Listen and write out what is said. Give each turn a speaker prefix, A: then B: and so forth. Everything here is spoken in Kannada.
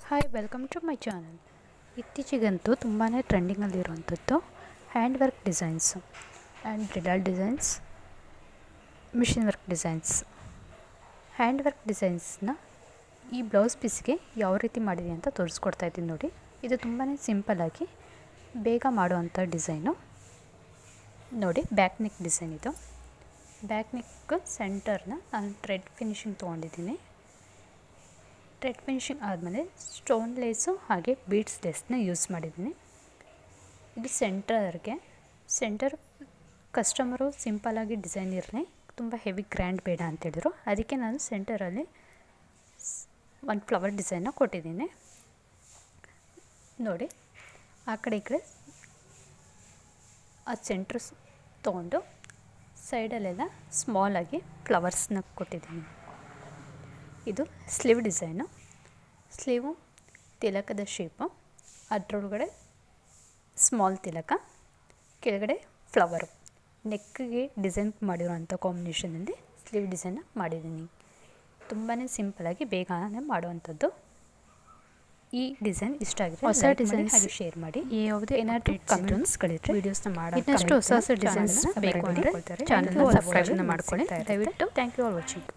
A: Hi welcome to my channel. ಇತ್ತೀಚೆಗಂತೂ ತುಂಬಾ ಟ್ರೆಂಡಿಂಗಲ್ಲಿರುವಂಥದ್ದು hand work designs and bridal designs, machine work designs. Hand work ಡಿಸೈನ್ಸ್ನ ಈ ಬ್ಲೌಸ್ ಪೀಸ್ಗೆ ಯಾವ ರೀತಿ ಮಾಡಿದೆ ಅಂತ ತೋರಿಸ್ಕೊಡ್ತಾ ಇದ್ದೀನಿ ನೋಡಿ. ಇದು ತುಂಬಾ ಸಿಂಪಲ್ಲಾಗಿ ಬೇಗ ಮಾಡುವಂಥ ಡಿಸೈನು ನೋಡಿ. ಬ್ಯಾಕ್ ನೆಕ್ ಡಿಸೈನ್ ಇದು. ಬ್ಯಾಕ್ ನೆಕ್ ಸೆಂಟರ್ನ ನಾನು ಥ್ರೆಡ್ ಫಿನಿಶಿಂಗ್ ತೊಗೊಂಡಿದ್ದೀನಿ. ಥ್ರೆಡ್ ಫಿನಿಶಿಂಗ್ ಆದಮೇಲೆ ಸ್ಟೋನ್ ಲೇಸು ಹಾಗೆ ಬೀಡ್ಸ್ ಲೇಸ್ನ ಯೂಸ್ ಮಾಡಿದ್ದೀನಿ. ಇದು ಸೆಂಟರ್ ಕಸ್ಟಮರು ಸಿಂಪಲ್ಲಾಗಿ ಡಿಸೈನ್ ಇರಲಿ, ತುಂಬ ಹೆವಿ ಗ್ರ್ಯಾಂಡ್ ಬೇಡ ಅಂತೇಳಿದ್ರು. ಅದಕ್ಕೆ ನಾನು ಸೆಂಟರಲ್ಲಿ ಒಂದು ಫ್ಲವರ್ ಡಿಸೈನ್ನ ಕೊಟ್ಟಿದ್ದೀನಿ ನೋಡಿ. ಆ ಕಡೆ ಈ ಕಡೆ ಆ ಸೆಂಟ್ರ್ ತೊಗೊಂಡು ಸೈಡಲ್ಲೆಲ್ಲ ಸ್ಮಾಲಾಗಿ ಫ್ಲವರ್ಸ್ನ ಕೊಟ್ಟಿದ್ದೀನಿ. ಇದು ಸ್ಲೀವ್ ಡಿಸೈನು. ಸ್ಲೀವು ತಿಲಕದ ಶೇಪು, ಅದರೊಳಗಡೆ ಸ್ಮಾಲ್ ತಿಲಕ, ಕೆಳಗಡೆ ಫ್ಲವರು. ನೆಕ್ಗೆ ಡಿಸೈನ್ ಮಾಡಿರೋವಂಥ ಕಾಂಬಿನೇಷನಲ್ಲಿ ಸ್ಲೀವ್ ಡಿಸೈನ್ನ ಮಾಡಿದ್ದೀನಿ. ತುಂಬಾ ಸಿಂಪಲ್ಲಾಗಿ ಬೇಗನೆ ಮಾಡುವಂಥದ್ದು. ಈ ಡಿಸೈನ್ ಇಷ್ಟ ಆಗಿದ್ರೆ ಹೊಸ ಡಿಸೈನ್ಸ್ ಹಾಗೆ ಶೇರ್ ಮಾಡಿ. ಯಾವುದೇ ಏನಾದರೂ ಕಮೆಂಟ್ಸ್ಗಳಿದ್ರೆ ವೀಡಿಯೋಸ್ನ ಮಾಡಿ ಇನ್ನಷ್ಟು ಹೊಸ ಡಿಸೈನ್ಸ್ ಬೇಕು ಅಂದರೆ ಚಾನಲ್ನ ಸಬ್ಸ್ಕ್ರೈಬ್ನ ಮಾಡ್ಕೊಳ್ಳಿ ದಯವಿಟ್ಟು. Thank you for watching.